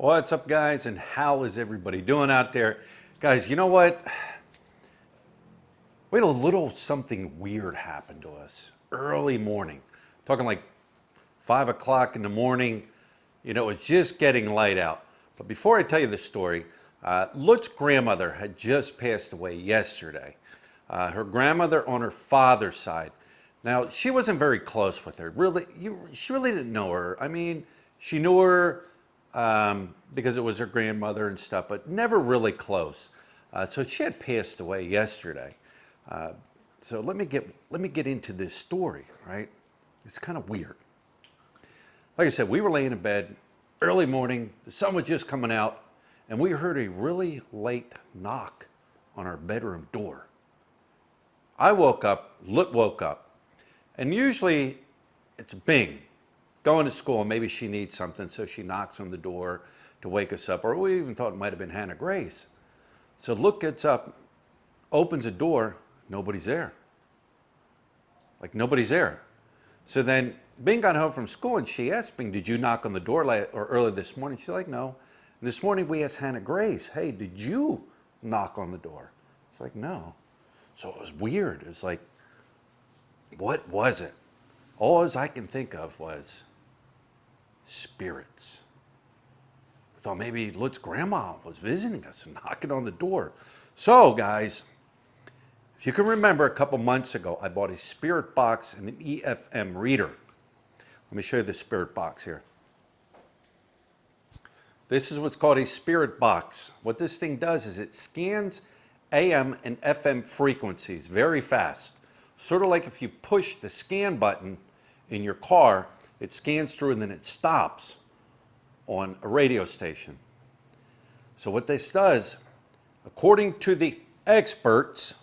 What's up, guys, and how is everybody doing out there? Guys, you know what? We had a little something weird happen to us early morning. Talking like 5 o'clock in the morning. You know, it's just getting light out. But before I tell you the story, Lut's grandmother had just passed away yesterday. Her grandmother on her father's side. Now, she wasn't very close with her. She really didn't know her. I mean, she knew her because it was her grandmother and stuff, but never really close. So she had passed away yesterday. So let me get into this story, right? It's kind of weird. Like I said, we were laying in bed, early morning, the sun was just coming out, and we heard a really late knock on our bedroom door. I woke up, Lut woke up, and usually it's Bing. Going to school, maybe she needs something, so she knocks on the door to wake us up, or we even thought it might have been Hannah Grace. So Lut gets up, opens the door, nobody's there. Like nobody's there. So then Bing got home from school and she asked Bing, did you knock on the door early this morning? She's like, no. And this morning we asked Hannah Grace, hey, did you knock on the door? She's like, no. So it was weird. It's like, what was it? All I can think of was spirits. I thought maybe Lut's grandma was visiting us and knocking on the door. So guys, if you can remember a couple months ago, I bought a spirit box and an EFM reader. Let me show you the spirit box here. This is what's called a spirit box. What this thing does is it scans AM and FM frequencies very fast. Sort of like if you push the scan button in your car, it scans through and then it stops on a radio station. So what this does, according to the experts,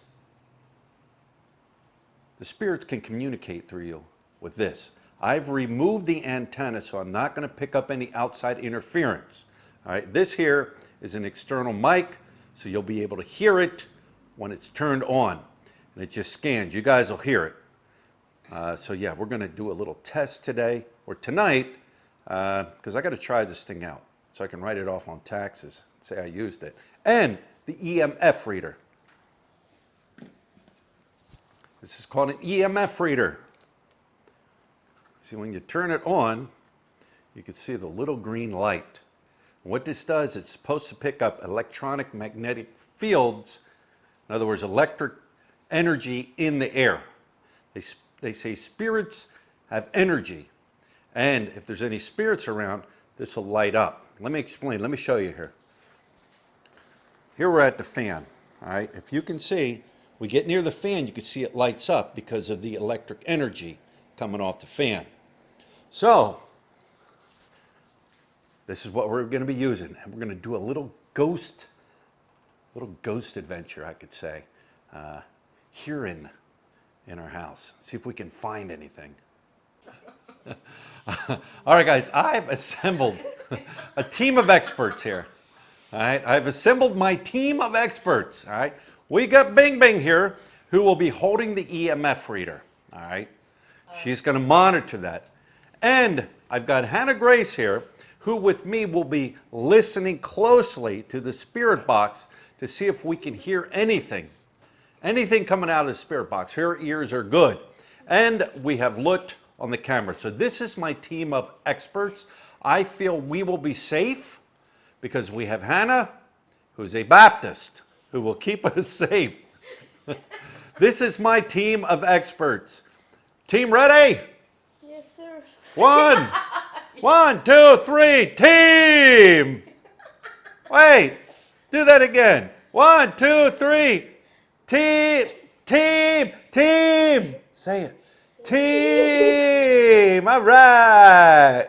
the spirits can communicate through you with this. I've removed the antenna, so I'm not going to pick up any outside interference. All right, this here is an external mic, so you'll be able to hear it when it's turned on. And it just scans. You guys will hear it. So yeah, we're going to do a little test today or tonight because I got to try this thing out so I can write it off on taxes, say I used it. And the EMF reader. This is called an EMF reader. See, when you turn it on, you can see the little green light. And what this does, it's supposed to pick up electronic magnetic fields, in other words, electric energy in the air. They say spirits have energy, and if there's any spirits around, this will light up. Let me explain. Let me show you here. Here we're at the fan. All right. If you can see, we get near the fan, you can see it lights up because of the electric energy coming off the fan. So this is what we're going to be using, and we're going to do a little ghost adventure, I could say, here in our house. See if we can find anything. All right, guys, I've assembled a team of experts here. All right, I've assembled my team of experts. All right, we got Bing Bing here, who will be holding the EMF reader. All right, she's going to monitor that. And I've got Hannah Grace here, who with me will be listening closely to the spirit box to see if we can hear anything coming out of the spirit box. Her ears are good. And we have Lut on the camera. So this is my team of experts. I feel we will be safe because we have Hannah, who's a Baptist, who will keep us safe. This is my team of experts. Team ready? Yes, sir. One, two, three, team! Wait, do that again. 1, 2, 3. Team. Say it. Team. All right.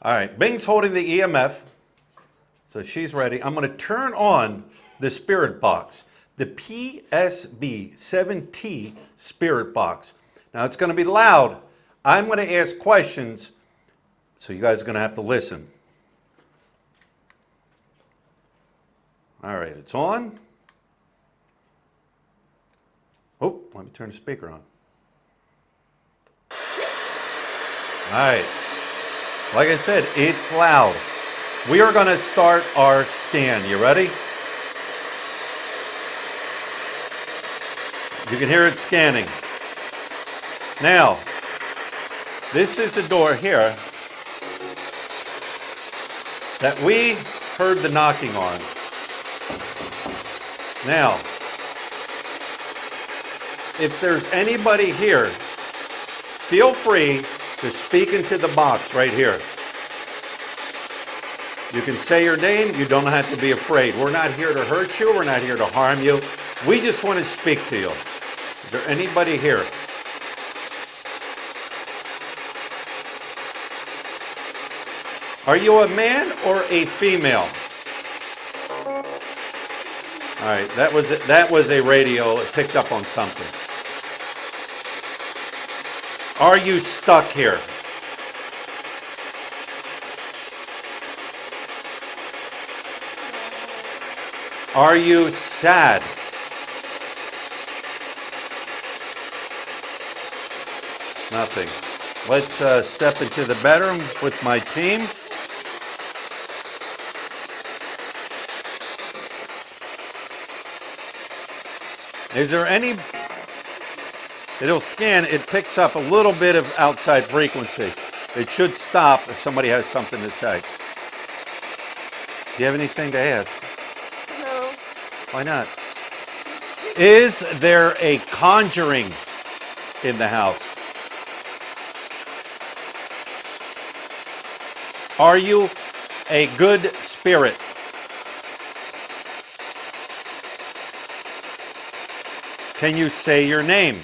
All right, Bing's holding the EMF, so she's ready. I'm going to turn on the spirit box, the PSB7T spirit box. Now, it's going to be loud. I'm going to ask questions, so you guys are going to have to listen. All right, it's on. Oh, let me turn the speaker on. All right. Like I said, it's loud. We are going to start our scan. You ready? You can hear it scanning. Now, this is the door here that we heard the knocking on. Now, if there's anybody here, feel free to speak into the box right here. You can say your name. You don't have to be afraid. We're not here to hurt you. We're not here to harm you. We just want to speak to you. Is there anybody here? Are you a man or a female? All right, that was a radio. It picked up on something. Are you stuck here? Are you sad? Nothing. Let's step into the bedroom with my team. Is there any? It'll scan. It picks up a little bit of outside frequency. It should stop if somebody has something to say. Do you have anything to ask? No. Why not? Is there a conjuring in the house? Are you a good spirit? Can you say your name?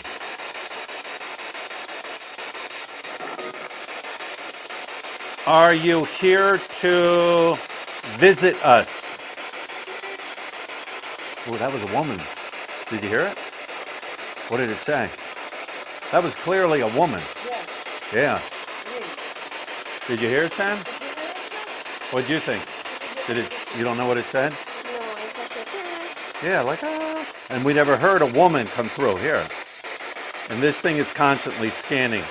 Are you here to visit us? Oh, that was a woman. Did you hear it? What did it say? That was clearly a woman. Yes. Yeah. Yes. Did you hear it, Sam? What'd you think? Did it? You don't know what it said? No, I thought Yeah, like and we never heard a woman come through here. And this thing is constantly scanning.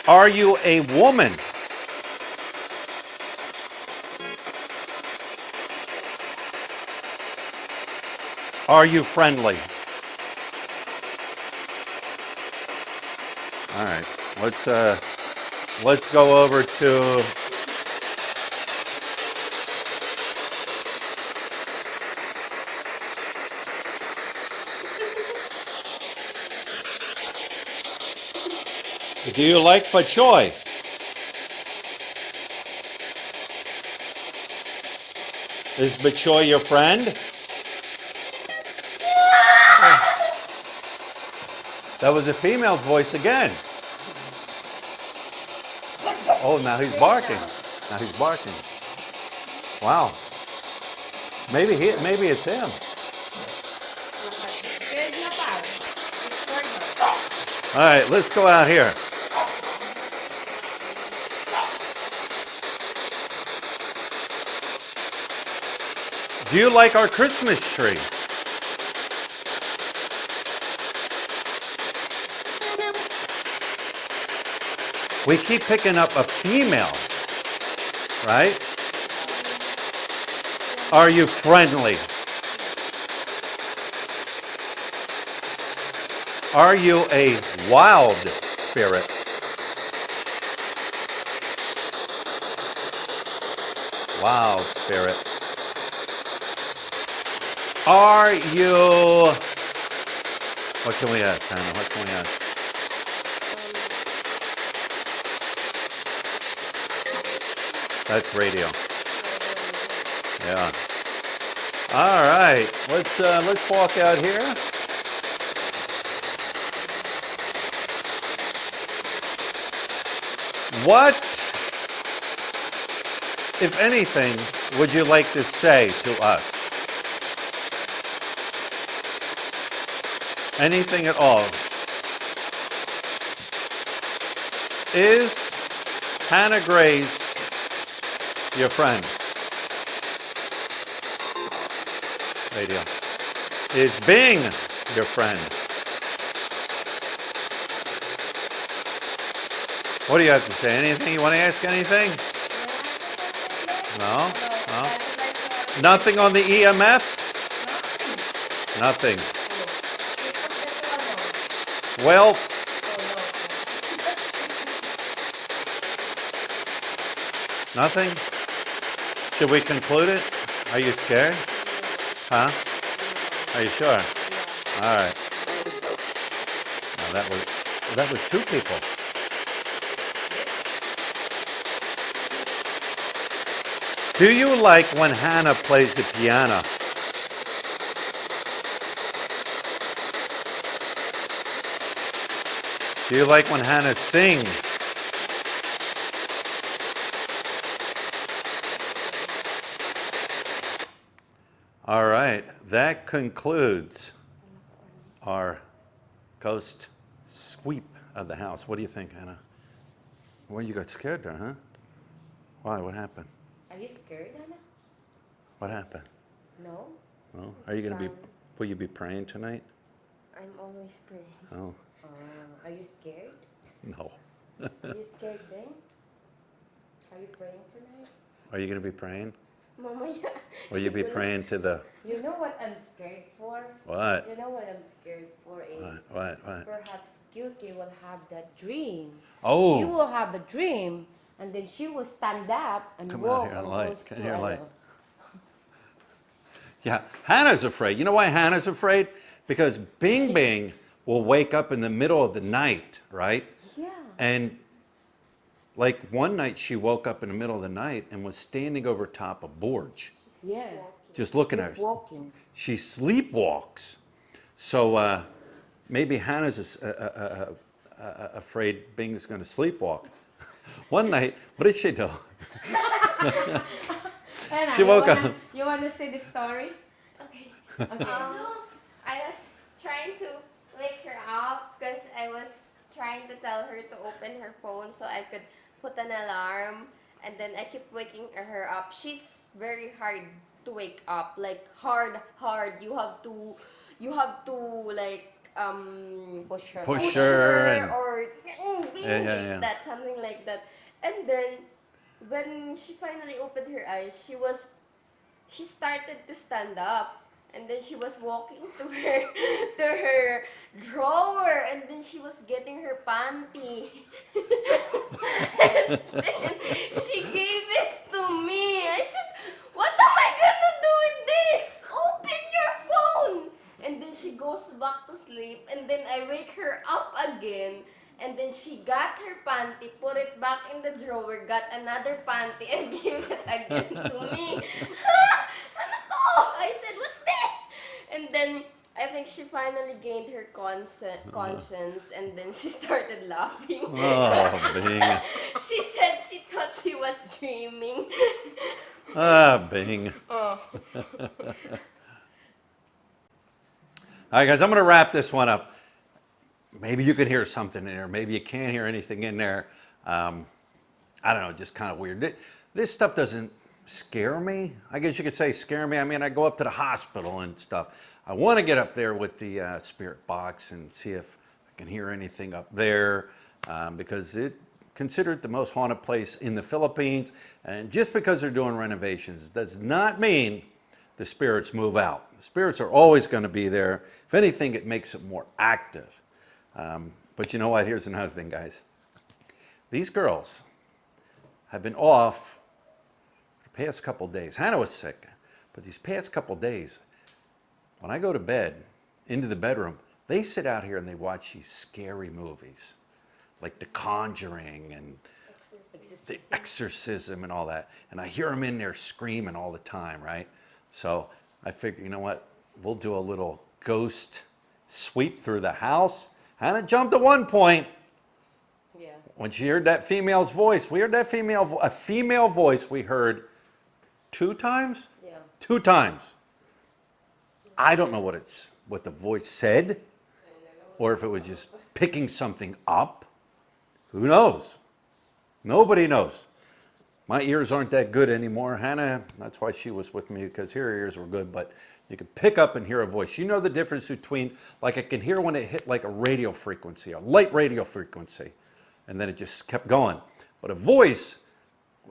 Are you a woman? Are you friendly? All right. Let's go over to Do you like pachoy? Is pachoy your friend? That was a female's voice again. Oh, now he's barking. Now he's barking. Wow. Maybe it's him. All right, let's go out here. Do you like our Christmas tree? We keep picking up a female, right? Are you friendly? Are you a wild spirit? Wild spirit. Are you... What can we ask, Hannah? What can we ask? That's radio. Yeah. All right. Let's walk out here. What, if anything, would you like to say to us? Anything at all? Is Hannah Grace your friend? Radio. Is Bing your friend? What do you have to say? Anything? You want to ask anything? No? No? Nothing on the EMF? Nothing. Well, nothing? Should we conclude it? Are you scared? Huh? Are you sure? All right. Now that was two people. Do you like when Hannah plays the piano? Do you like when Hannah sings? All right, that concludes our ghost sweep of the house. What do you think, Hannah? Well, you got scared there, huh? Why? What happened? Are you scared, Anna? What happened? No. Well, are you going to be, will you be praying tonight? I'm always praying. Oh, Are you scared? no. Are you scared, Ben? Are you praying tonight? Are you going to be praying? Mama, yeah. Will you be praying to the, You know what I'm scared for? what? You know what I'm scared for is What? perhaps Guilty will have that dream. Oh. She will have a dream, and then she will stand up and Come out walk here and and light. goes Come to here, a light. Yeah, Hannah's afraid. You know why Hannah's afraid? Because Bing Bing will wake up in the middle of the night, right? Yeah. And like one night she woke up in the middle of the night and was standing over top a borge, Yeah. just looking at her. Walking. She sleepwalks. So maybe Hannah's afraid Bing's going to sleepwalk. One night, what did she do? Anna, She woke up. You wanna say the story? Okay. Okay. I was trying to wake her up because I was trying to tell her to open her phone so I could put an alarm, and then I keep waking her up. She's very hard to wake up, like hard. You have to like Push her. Push her and- or Yeah. that, something like that. And then when she finally opened her eyes, she started to stand up, and then she was walking to her to her drawer, and then she was getting her panty. And then she gave it to me. I said, "What am I gonna do with this? Open your phone!" And then she goes back to sleep, and then I wake her up again. And then she got her panty, put it back in the drawer, got another panty, and gave it again to me. Ano to? I said, "What's this?" And then I think she finally gained her conscience, and then she started laughing. Oh, Bing. She said she thought she was dreaming. Ah, Bing. Oh. All right, guys, I'm going to wrap this one up. Maybe you can hear something in there. Maybe you can't hear anything in there. I don't know, just kind of weird. This stuff doesn't scare me. I guess you could say scare me. I mean, I go up to the hospital and stuff. I want to get up there with the spirit box and see if I can hear anything up there because it's considered the most haunted place in the Philippines. And just because they're doing renovations does not mean the spirits move out. The spirits are always going to be there. If anything, it makes it more active. But you know what? Here's another thing, guys. These girls have been off the past couple days. Hannah was sick, but these past couple days, when I go to bed, into the bedroom, they sit out here and they watch these scary movies, like The Conjuring and The Exorcism and all that. And I hear them in there screaming all the time, right? So I figure, you know what? We'll do a little ghost sweep through the house. Hannah jumped at one point. Yeah. When she heard that female's voice, we heard that a female voice we heard 2 times? Yeah. 2 times. I don't know what the voice said, or if it was just picking something up. Who knows? Nobody knows. My ears aren't that good anymore. Hannah, that's why she was with me, because her ears were good, but you could pick up and hear a voice. You know the difference between, like I can hear when it hit like a radio frequency, a light radio frequency. and then it just kept going. But a voice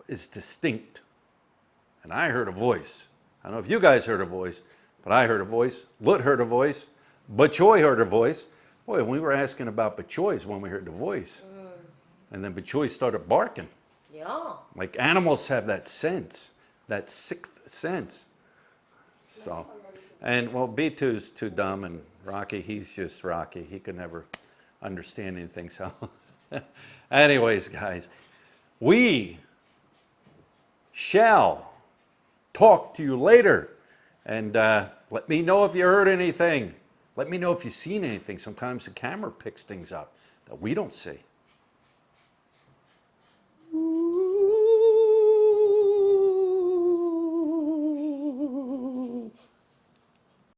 is distinct. And I heard a voice. I don't know if you guys heard a voice, but I heard a voice. Lut heard a voice. Bachoy heard a voice. Boy, we were asking about Bachoy's when we heard the voice. And then Bachoy started barking. Yeah. Like animals have that sense, that sixth sense. So, and well, B2's too dumb, and Rocky, he's just Rocky. He could never understand anything. So, anyways, guys, we shall talk to you later. And let me know if you heard anything. Let me know if you've seen anything. Sometimes the camera picks things up that we don't see.